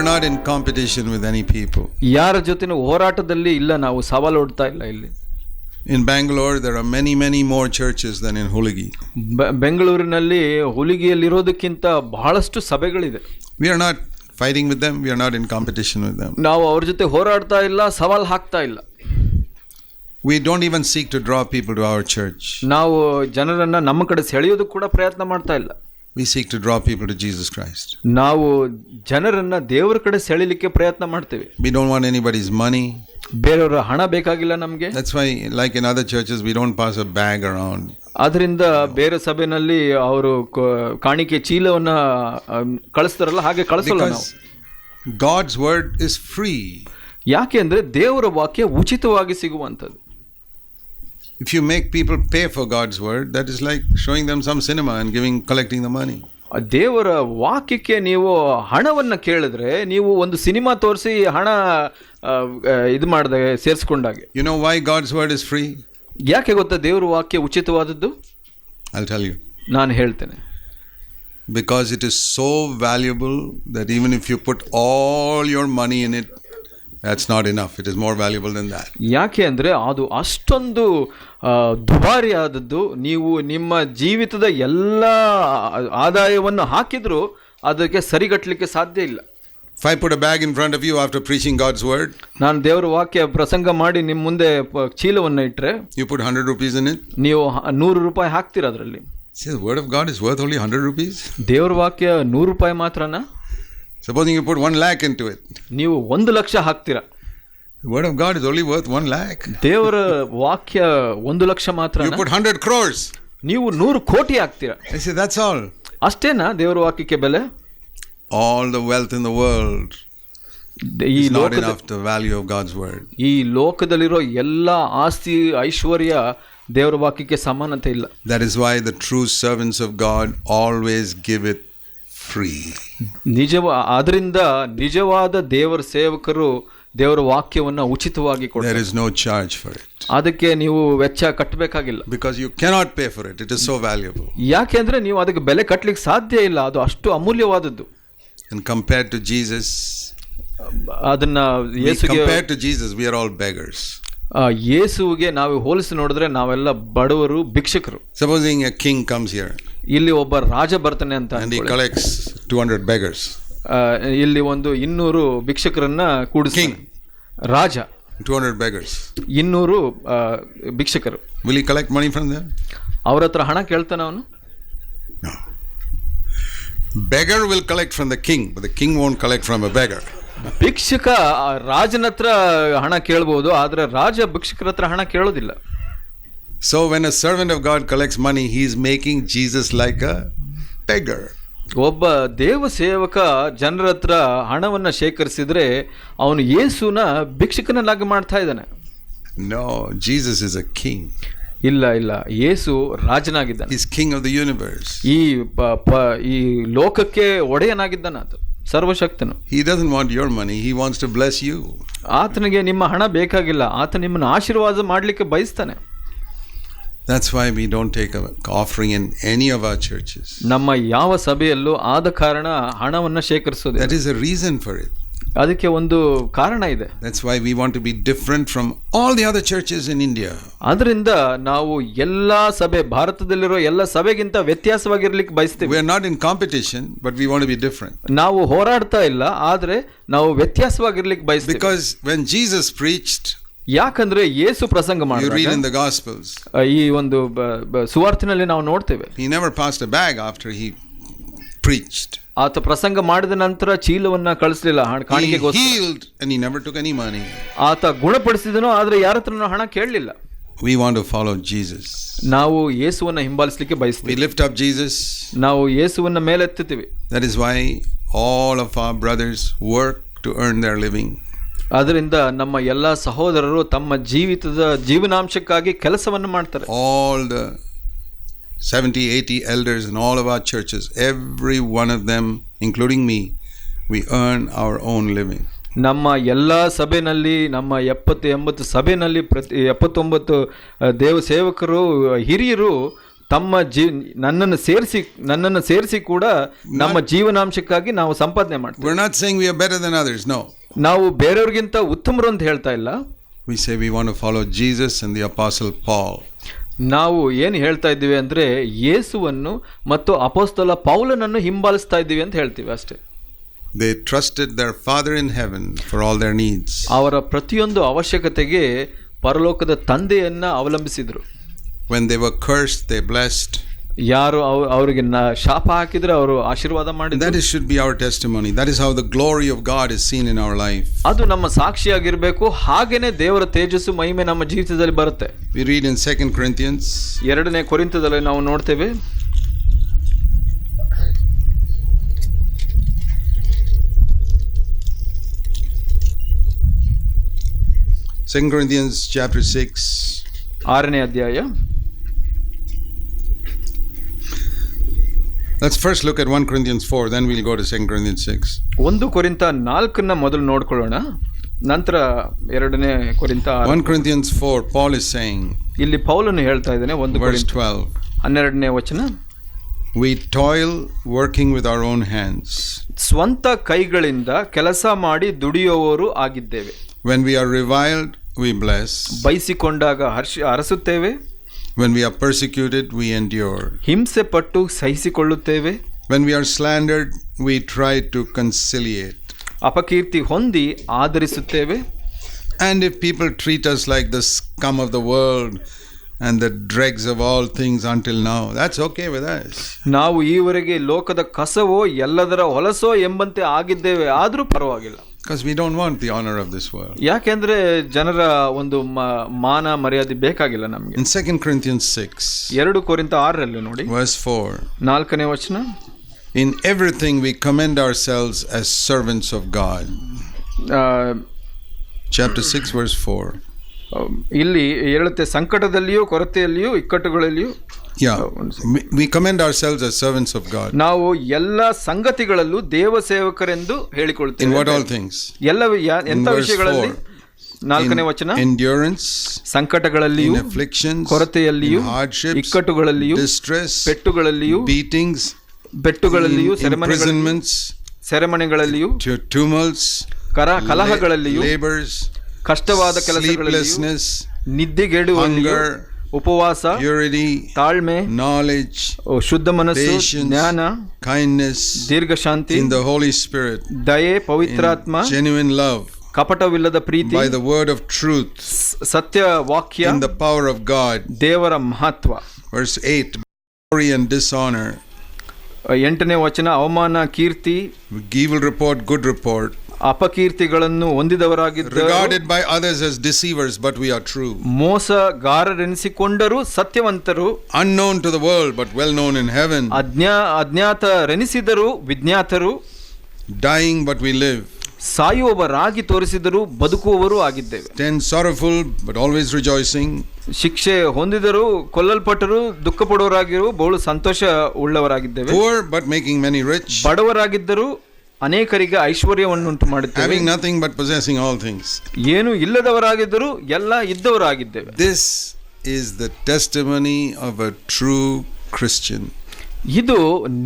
are not in competition with any people. ಯಾರ ಜೊತೆನೂ ಹೋರಾಟದಲ್ಲಿ ಇಲ್ಲ, ನಾವು ಸವಾಲು ಒಡ್ತಾ ಇಲ್ಲ. ಇಲ್ಲಿ In Bangalore there are many more churches than in Hulagi. ಬೆಂಗಳೂರಿನಲ್ಲಿ ಹುಲಿಗಿಯಲ್ಲಿರೋದಕ್ಕಿಂತ ಬಹಳಷ್ಟು ಸಭೆಗಳಿದೆ. We are not fighting with them, we are not in competition with them. ನಾವು ಅವ್ರ ಜೊತೆ ಹೋರಾಡ್ತಾ ಇಲ್ಲ, ಸವಾಲು ಹಾಕ್ತಾ ಇಲ್ಲ. We don't even seek to draw people to our church. ನಾವು ಜನರನ್ನ ನಮ್ಮ ಕಡೆ ಸೆಳೆಯೋದಕ್ಕೆ ಕೂಡ ಪ್ರಯತ್ನ ಮಾಡ್ತಾ ಇಲ್ಲ. We seek to draw people to Jesus Christ. ನಾವು ಜನರನ್ನ ದೇವರ ಕಡೆ ಸೆಳೆಯಲಿಕ್ಕೆ ಪ್ರಯತ್ನ ಮಾಡ್ತೇವೆ. We don't want anybody's money. ಬೇರೆಯವರ ಹಣ ಬೇಕಾಗಿಲ್ಲ ನಮಗೆ. That's why like in other churches we don't pass a bag around. ಅದರಿಂದ ಬೇರೆ ಸಭೆಯಲ್ಲಿ ಅವರು ಕಾಣಿಕೆ ಚೀಲವನ್ನ ಕಳಿಸ್ತಾರಲ್ಲ, ಹಾಗೆ ಕಳಿಸಲ್ಲ ನಾವು. God's word is free. ಯಾಕೆ ಅಂದ್ರೆ ದೇವರ ವಾಕ್ಯ ಉಚಿತವಾಗಿ ಸಿಗುವಂಥದ್ದು. If you make people pay for God's word, that is like showing them some cinema and collecting the money. ದೇವರ ವಾಕ್ಯಕ್ಕೆ ನೀವು ಹಣವನ್ನು ಕೇಳಿದ್ರೆ ನೀವು ಒಂದು ಸಿನಿಮಾ ತೋರಿಸಿ ಹಣ ಇದು ಮಾಡಿದಾಗ ಸೇರಿಸ್ಕೊಂಡಾಗೆ. You know why God's word is free? ಯಾಕೆ ಗೊತ್ತಾ ದೇವರ ವಾಕ್ಯ ಉಚಿತವಾದದ್ದು? I'll tell you. ನಾನು ಹೇಳ್ತೇನೆ. Because it is so valuable that even if you put all your money in it, that's not enough. It is more valuable than that. ಯಾಕೆ ಅಂದರೆ ಅದು ಅಷ್ಟೊಂದು ದುಬಾರಿ ಆದದ್ದು. ನೀವು ನಿಮ್ಮ ಜೀವಿತದ ಎಲ್ಲ ಆದಾಯವನ್ನು ಹಾಕಿದರೂ ಅದಕ್ಕೆ ಸರಿಗಟ್ಟಲಿಕ್ಕೆ ಸಾಧ್ಯ ಇಲ್ಲ. If I put a bag in front of you after preaching God's word, ನಾನು ದೇವರ ವಾಕ್ಯ ಪ್ರಸಂಗ ಮಾಡಿ ನಿಮ್ಮ ಮುಂದೆ ಚೀಲವನ್ನು ಇಟ್ಟರೆ, you put 100 rupees in it, ನೀವು 100 ರೂಪಾಯಿ ಹಾಕ್ತೀರ ಅದರಲ್ಲಿ. See, the word of God is worth only 100 rupees. ದೇವರ ವಾಕ್ಯ 100 ರೂಪಾಯಿ ಮಾತ್ರನಾ? Supposing you put 1 lakh into it, ನೀವು 1 ಲಕ್ಷ ಹಾಕ್ತೀರಾ. The word of God is only worth 1 lakh. ದೇವರ ವಾಕ್ಯ 1 ಲಕ್ಷ ಮಾತ್ರ. You put 100 crores. ನೀವು 100 ಕೋಟಿ ಹಾಕ್ತೀರಾ. I say that's all. ಅಷ್ಟೇನಾ ದೇವರ ವಾಕ್ಯಕ್ಕೆ ಬೆಲೆ? All the wealth in the world is not enough to the value of God's word. ಈ ಲೋಕದಲ್ಲಿರೋ ಎಲ್ಲ ಆಸ್ತಿ ಐಶ್ವರ್ಯ ದೇವರ ವಾಕ್ಯಕ್ಕೆ ಸಮಾನತೆ ಇಲ್ಲ. That is why the true servants of God always give it free. ಅದರಿಂದ ನಿಜವಾದ ದೇವರ ಸೇವಕರು ದೇವರ ವಾಕ್ಯವನ್ನು ಉಚಿತವಾಗಿ ಕೊಡ್ತಾರೆ. There is no charge for it. ಅದಕ್ಕೆ ನೀವು ವೆಚ್ಚ ಕಟ್ಟಬೇಕಾಗಿಲ್ಲ. Because you cannot pay for it. It is so valuable. ಯಾಕೆಂದ್ರೆ ನೀವು ಅದಕ್ಕೆ ಬೆಲೆ ಕಟ್ಟಲಿಕ್ಕೆ ಸಾಧ್ಯ ಇಲ್ಲ, ಅದು ಅಷ್ಟು ಅಮೂಲ್ಯವಾದದ್ದು. And compared to Jesus, compared to Jesus, we are all beggars. ಯೇಸುವಿಗೆ ನಾವು ಹೋಲಿಸಿ ನೋಡಿದ್ರೆ ನಾವೆಲ್ಲ ಬಡವರು, ಭಿಕ್ಷುಕರು. Supposing a king comes here. ಇಲ್ಲಿ ಒಬ್ಬ ರಾಜ ಬರ್ತಾನೆ ಅಂತ and he collects 200 beggars. ಇಲ್ಲಿ ಒಂದು 200 ಭಿಕ್ಷುಕರನ್ನ ಕೂಡಿಸ್ತಾನೆ ರಾಜ. 200 beggars. 200 ಭಿಕ್ಷುಕರು. Will he collect money from them? ಅವರ ಹತ್ರ ಹಣ ಕೇಳ್ತಾನೆ ಅವನು? No. Beggar will collect from the king, but the king won't collect from a beggar. ಭಿಕ್ಷುಕ ರಾಜನ ಹತ್ರ ಹಣ ಕೇಳಬಹುದು, ಆದ್ರೆ ರಾಜ ಭಿಕ್ಷುಕರ ಹತ್ರ ಹಣ ಕೇಳೋದಿಲ್ಲ. So when a servant of God collects money, he is making Jesus like a beggar. ಒಬ್ಬ ದೇವ ಸೇವಕ ಜನರ ಹತ್ರ ಹಣವನ್ನು ಶೇಖರಿಸಿದ್ರೆ ಅವನು ಯೇಸುನ ಭಿಕ್ಷುಕನನ್ನಾಗಿ ಮಾಡ್ತಾ ಇದ್ದಾನೆ. No, Jesus is a king. ಇಲ್ಲ, ಯೇಸು ರಾಜನಾಗಿದ್ದಾನೆ. He is king of the universe. ಈ ಲೋಕಕ್ಕೆ ಒಡೆಯನಾಗಿದ್ದಾನೆ ಆತ, ಸರ್ವಶಕ್ತನು. He doesn't want your money, he wants to bless you. ಆತನಿಗೆ ನಿಮ್ಮ ಹಣ ಬೇಕಾಗಿಲ್ಲ, ಆತ ನಿಮ್ಮನ್ನು ಆಶೀರ್ವಾದ ಮಾಡಲಿಕ್ಕೆ ಬಯಸ್ತಾನೆ. That's why we don't take an offering in any of our churches. ನಮ್ಮ ಯಾವ ಸಭೆಯಲ್ಲೂ ಆದ ಕಾರಣ ಹಣವನ್ನು ಶೇಖರಿಸೋದಿಲ್ಲ. That is a reason for it. ಅದಕ್ಕೆ ಒಂದು ಕಾರಣ ಇದೆ. That's why we want to be different from all the other churches in India. ಅದರಿಂದ ನಾವು ಎಲ್ಲಾ ಸಭೆ, ಭಾರತದಲ್ಲಿರೋ ಎಲ್ಲ ಸಭೆಗಿಂತ ವ್ಯತ್ಯಾಸವಾಗಿರ್ಲಿಕ್ಕೆ ಬಯಸ್ತೀವಿ. We are not in competition, but we want to be different. ನಾವು ಹೋರಾಡ್ತಾ ಇಲ್ಲ, ಆದ್ರೆ ನಾವು ವ್ಯತ್ಯಾಸವಾಗಿರ್ಲಿಕ್ಕೆ ಬಯಸ್ತೀವಿ. Because when Jesus preached, ಯಾಕಂದ್ರೆ ಯೇಸು ಪ್ರಸಂಗ ಮಾಡಿದಾಗ, you read in the Gospels, ಈ ಒಂದು ಸುವಾರ್ತಿನಲ್ಲಿ ನಾವು ನೋಡ್ತೇವೆ, he never passed a bag after he preached. ಆತ ಪ್ರಸಂಗ ಮಾಡಿದ ನಂತರ ಚೀಲವನ್ನ ಕಳಿಸಲಿಲ್ಲ ಕಾಣಿಕೆಗೋಸ್ಕರ. He healed and he never took any money. ಆತ ಗುಣಪಡಿಸಿದನು, ಆದ್ರೆ ಯಾರ ಹತ್ರನೂ ಹಣ ಕೇಳಲಿಲ್ಲ. We want to follow Jesus. ನಾವು ಯೇಸುವನ್ನ ಹಿಂಬಾಲಿಸಲಿಕ್ಕೆ ಬಯಸ್ತೀವಿ. We lift up Jesus. ನಾವು ಯೇಸುವನ್ನ ಮೇಲೆತ್ತುತ್ತೀವಿ. That is why all of our brothers work to earn their living. ಅದರಿಂದ ನಮ್ಮ ಎಲ್ಲ ಸಹೋದರರು ತಮ್ಮ ಜೀವನಾಂಶಕ್ಕಾಗಿ ಕೆಲಸವನ್ನು ಮಾಡ್ತಾರೆ. All the 70-80 elders in all of our churches, every one of them, including me, we earn our own living. ನಮ್ಮ ಎಲ್ಲ ಸಭೆಯಲ್ಲಿ, ನಮ್ಮ 70-80 ಸಭೆಯಲ್ಲಿ 79 ದೇವ ಸೇವಕರು, ಹಿರಿಯರು ನನ್ನನ್ನು ಸೇರಿಸಿ ಕೂಡ ನಮ್ಮ ಜೀವನಾಂಶಕ್ಕಾಗಿ ನಾವು ಸಂಪಾದನೆ ಮಾಡ್ತೀವಿ. We're not saying we are better than others. No. ನಾವು ಬೇರೆಯವ್ರಿಗಿಂತ ಉತ್ತಮರು ಅಂತ ಹೇಳ್ತಾ ಇಲ್ಲ. We say we want to follow Jesus and the Apostle Paul. ನಾವು ಏನು ಹೇಳ್ತಾ ಇದ್ದೀವಿ ಅಂದರೆ ಯೇಸುವನ್ನು ಮತ್ತು ಅಪೊಸ್ತಲ ಪೌಲನನ್ನು ಹಿಂಬಾಲಿಸ್ತಾ ಇದ್ದೀವಿ ಅಂತ ಹೇಳ್ತೀವಿ ಅಷ್ಟೇ. They trusted their Father in heaven for all their needs. ಅವರ ಪ್ರತಿಯೊಂದು ಅವಶ್ಯಕತೆಗೆ ಪರಲೋಕದ ತಂದೆಯನ್ನ ಅವಲಂಬಿಸಿದ್ರು. When they were cursed, they blessed. ಯಾರು ಅವರಿಗೆ ಶಾಪ ಹಾಕಿದ್ರೆ ಅವರು ಆಶೀರ್ವಾದ ಮಾಡಿದ್ರು. That should be our testimony. That is how the glory of God is seen in our life. ಅದು ನಮ್ಮ ಸಾಕ್ಷಿಯಾಗಿರಬೇಕು. ಹಾಗೇನೆ ದೇವರ ತೇಜಸ್ಸು ಮಹಿಮೆ ನಮ್ಮ ಜೀವಿತದಲ್ಲಿ ಬರುತ್ತೆ. We read in 2 Corinthians. 2ನೇ ಕೊರಿಂಥದಲ್ಲಿ ನಾವು ನೋಡ್ತೇವೆ. 2 Corinthians chapter 6. 6ನೇ ಅಧ್ಯಾಯ. Let's first look at 1 Corinthians 4, then we'll go to 2 Corinthians 6. 1 ಕೊರಿಂಥ 4ನ್ನ ಮೊದಲು ನೋಡ್ಕೊಳ್ಳೋಣ, ನಂತರ 2ನೇ ಕೊರಿಂಥ 1 Corinthians 4, Paul is saying, ಇಲ್ಲಿ ಪೌಲನು ಹೇಳ್ತಾ ಇದ್ದಾನೆ, 1 verse ಕೊರಿಂಥ 12ನೇ ವಚನ, we toil working with our own hands. ಸ್ವಂತ ಕೈಗಳಿಂದ ಕೆಲಸ ಮಾಡಿ ದುಡಿಯುವವರು ಆಗಿದ್ದೇವೆ. When we are reviled, we bless. ಬೈಸಿಕೊಂಡಾಗ ಹರಸುತ್ತೇವೆ. When we are persecuted, we endure. ಹಿಂಸೆ ಪಟ್ಟು ಸಹಿಸಿಕೊಳ್ಳುತ್ತೇವೆ. When we are slandered, we try to conciliate. ಅಪಕೀರ್ತಿ ಹೊಂದಿ ಆದರಿಸುತ್ತೇವೆ. And if people treat us like the scum of the world and the dregs of all things until now, that's okay with us. ನಾವು ಈವರೆಗೆ ಲೋಕದ ಕಸವೋ ಎಲ್ಲದರ ಹೊಲಸೋ ಎಂಬಂತೆ ಆಗಿದ್ದೇವೆ, ಆದರೂ ಪರವಾಗಿಲ್ಲ. Because we don't want the honor of this world. ಯಾಕೆಂದ್ರೆ ಜನರ ಒಂದು ಮಾನ ಮರ್ಯಾದೆ ಬೇಕಾಗಿಲ್ಲ ನಮಗೆ. In 2 Corinthians 6, 2 ಕೊರಿಂಥ 6ರಲ್ಲಿ ನೋಡಿ, verse 4, 4ನೇ ವಚನ, in everything we commend ourselves as servants of God. Chapter 6, verse 4. ಇಲ್ಲಿ ಹೇಳುತ್ತೆ, ಸಂಕಟದಲ್ಲಿಯೂ ಕೊರತೆಯಲ್ಲಿಯೂ ಇಕ್ಕಟ್ಟುಗಳಲ್ಲಿಯೂ we commend ourselves as servants of God. ನಾವು ಎಲ್ಲ ಸಂಗತಿಗಳಲ್ಲೂ ದೇವ ಸೇವಕರೆಂದು ಹೇಳಿಕೊಳ್ಳುತ್ತೇವೆ. In what all things? ಎಲ್ಲ ಎಂತ ವಿಷಯಗಳಲ್ಲಿ? 4ನೇ ವಚನ, endurance, ಸಂಕಟಗಳಲ್ಲಿಯೂ, in afflictions, ಕೊರತೆಯಲ್ಲಿಯೂ, hardships, ಇಕ್ಕಟ್ಟುಗಳಲ್ಲಿಯೂ, distress, ಪೆಟ್ಟುಗಳಲ್ಲಿಯೂ, beatings, ಬೆಟ್ಟುಗಳಲ್ಲಿಯೂ, ಸೆರೆಮನೆಗಳಲ್ಲಿಯೂ, tumults, ಕಲಹಗಳಲ್ಲಿಯೂ, labors, ಕಷ್ಟವಾದ ಕೆಲಸಗಳಲ್ಲಿಯೂ, ನಿದ್ದೆಗೆಡುವಲ್ಲಿಯೂ, ಉಪವಾಸ, purity, ತಾಳ್ಮೆ, knowledge, ಶುದ್ಧ ಮನಸ್ಸು, ಜ್ಞಾನ, kindness, ದೀರ್ಘಶಾಂತಿ, in the Holy Spirit, ದಯೆ, ಪವಿತ್ರಾತ್ಮ, genuine love, ಕಪಟವಿಲ್ಲದ Preethi, by the word of truth, ಸತ್ಯ ವಾಕ್ಯ, in the power of God. ದೇವರ ಮಹತ್ವ. Verse 8, glory and dishonor, 8ನೇ ವಚನ, ಅವಮಾನ, ಕೀರ್ತಿ, evil report, good report, ಅಪಕೀರ್ತಿಗಳನ್ನು ಹೊಂದಿದವರಾಗಿದ್ದರು, regarded by others as deceivers, but we are true, ಮೋಸಗಾರರೆನಿಸಿಕೊಂಡರೂ ಸತ್ಯವಂತರು, unknown to the world but well known in heaven, ಅಜ್ಞಾತರೆನಿಸಿದರೂ ವಿಜ್ಞಾತರು, dying but we live, ಸಾಯುವವರಾಗಿ ತೋರಿಸಿದರೂ ಬದುಕುವವರು ಆಗಿದ್ದೇವೆ. 10 sorrowful but always rejoicing, ಶಿಕ್ಷೆ ಹೊಂದಿದರೂ ಕೊಲ್ಲಲ್ಪಟ್ಟರು ದುಃಖ ಪಡುವವರಾಗಿರು ಬಹು ಸಂತೋಷ ಉಳ್ಳವರಾಗಿದ್ದೇವೆ. poor but making many rich, ಬಡವರಾಗಿದ್ದರೂ ಅನೇಕರಿಗೆ ಐಶ್ವರ್ಯವನ್ನುಂಟು ಮಾಡುತ್ತೇವೆ. having nothing but possessing all things. ಏನು ಇಲ್ಲದವರಾಗಿದ್ದರೂ ಎಲ್ಲ ಇದ್ದವರಾಗಿದ್ದೇವೆ. This is the testimony of a true Christian. ಇದು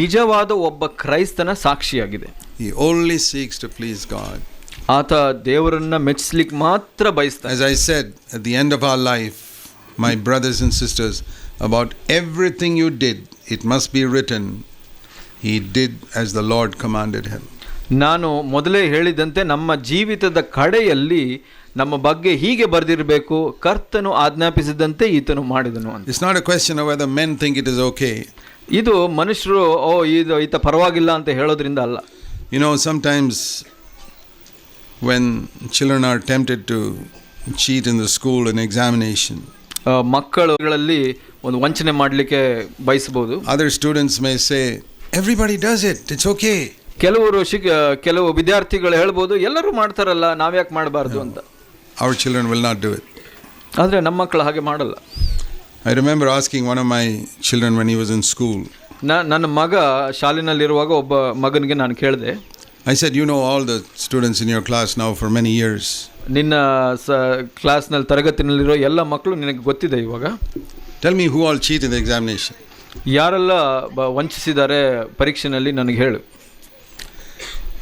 ನಿಜವಾದ ಒಬ್ಬ ಕ್ರೈಸ್ತನ ಸಾಕ್ಷಿಯಾಗಿದೆ. He only seeks to please God. ಆತ ದೇವರನ್ನ ಮೆಚ್ಚಿಸಲಿಕ್ಕೆ ಮಾತ್ರ ಬಯಸ್ತಾನೆ. As I said at the end of our life, my brothers and sisters, about everything you did, it must be written, he did as the Lord commanded him. ನಾನು ಮೊದಲೇ ಹೇಳಿದಂತೆ ನಮ್ಮ ಜೀವಿತದ ಕಡೆಯಲ್ಲಿ ನಮ್ಮ ಬಗ್ಗೆ ಹೀಗೆ ಬರೆದಿರಬೇಕು, ಕರ್ತನು ಆಜ್ಞಾಪಿಸಿದಂತೆ ಈತನು ಮಾಡಿದನು ಅಂತ. It's not a question of whether men think it is okay. ಇದು ಮನುಷ್ಯರು ಈತ ಪರವಾಗಿಲ್ಲ ಅಂತ ಹೇಳೋದ್ರಿಂದ ಅಲ್ಲ. You know, sometimes when children are tempted to cheat in the school in examination, ಮಕ್ಕಳುಗಳಲ್ಲಿ ಒಂದು ವಂಚನೆ ಮಾಡಲಿಕ್ಕೆ ಬಯಸಬಹುದು. other students may say, everybody does it, it's okay. ಕೆಲವು ವಿದ್ಯಾರ್ಥಿಗಳು ಹೇಳ್ಬೋದು, ಎಲ್ಲರೂ ಮಾಡ್ತಾರಲ್ಲ, ನಾವ್ಯಾಕೆ ಮಾಡಬಾರ್ದು ಅಂತ. Our children will not do it. ಆದರೆ ನಮ್ಮ ಮಕ್ಕಳು ಹಾಗೆ ಮಾಡಲ್ಲ. I remember asking one of my children when he was in school. ನನ್ನ ಮಗ ಶಾಲೆನಲ್ಲಿರುವಾಗ ಒಬ್ಬ ಮಗನಿಗೆ ನಾನು ಕೇಳಿದೆ. I said, you know all the students in your class now for many years. ನಿನ್ನ ಕ್ಲಾಸ್ನಲ್ಲಿ ತರಗತಿನಲ್ಲಿರೋ ಎಲ್ಲ ಮಕ್ಕಳು ನಿನಗೆ ಗೊತ್ತಿದೆ ಇವಾಗ. Tell me who all cheat in the examination. ಯಾರೆಲ್ಲ ವಂಚಿಸಿದ್ದಾರೆ ಪರೀಕ್ಷೆನಲ್ಲಿ ನನಗೆ ಹೇಳು.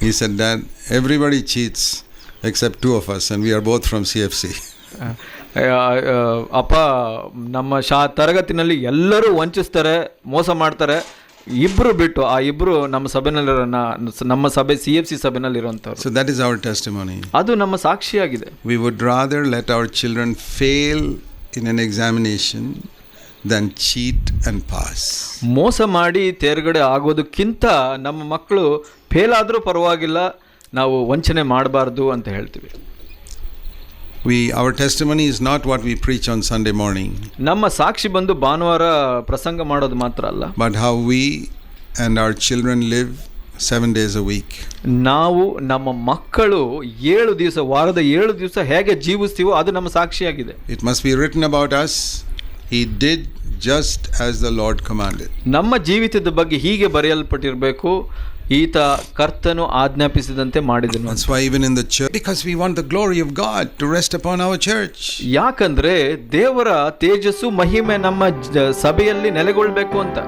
He said, Dad, everybody cheats except two of us, and we are both from CFC. ಅಪ್ಪ, ನಮ್ಮ ತರಗತಿನಲ್ಲಿ ಎಲ್ಲರೂ ವಂಚಿಸ್ತಾರೆ, ಮೋಸ ಮಾಡ್ತಾರೆ, ಇಬ್ರು ಬಿಟ್ಟು ಆ ಇಬ್ರು ನಮ್ಮ ಸಭೆನಲ್ಲಿರೋ ನಮ್ಮ ಸಭೆ CFC ಸಭೆನಲ್ಲಿರುವಂಥವ್ರು. So that is our testimony. ಅದು ನಮ್ಮ ಸಾಕ್ಷಿಯಾಗಿದೆ. We would rather let our children fail in an examination than cheat and pass. ಮೋಸ ಮಾಡಿ ತೇರ್ಗಡೆ ಆಗೋದಕ್ಕಿಂತ ನಮ್ಮ ಮಕ್ಕಳು ಫೇಲ್ ಆದರೂ ಪರವಾಗಿಲ್ಲ, ನಾವು ವಂಚನೆ ಮಾಡಬಾರ್ದು ಅಂತ ಹೇಳ್ತೀವಿ. Our testimony is not what we preach on Sunday morning. ನಮ್ಮ ಸಾಕ್ಷಿ ಬಂದು ಭಾನುವಾರ ಪ್ರಸಂಗ ಮಾಡೋದು ಮಾತ್ರ ಅಲ್ಲ, but how we and our children live 7 days a week. ನಾವು ನಮ್ಮ ಮಕ್ಕಳು 7 ದಿವಸ, ವಾರದ 7 ದಿವಸ ಹೇಗೆ ಜೀವಿಸ್ತೀವೋ ಅದು ನಮ್ಮ ಸಾಕ್ಷಿಯಾಗಿದೆ. It must be written about us, he did just as the Lord commanded. ನಮ್ಮ ಜೀವಿತದ ಬಗ್ಗೆ ಹೀಗೆ ಬರೆಯಲ್ಪಟ್ಟಿರಬೇಕು, ಈತ ಕರ್ತನು ಆಜ್ಞಾಪಿಸಿದಂತೆ ಮಾಡಿದನು. That's why even in the church, because we want the glory of God to rest upon our church. ಯಾಕಂದ್ರೆ ದೇವರ ತೇಜಸ್ಸು ಮಹಿಮೆ ನಮ್ಮ ಸಭೆಯಲ್ಲಿ ನೆಲೆಗೊಳ್ಳಬೇಕು ಅಂತ.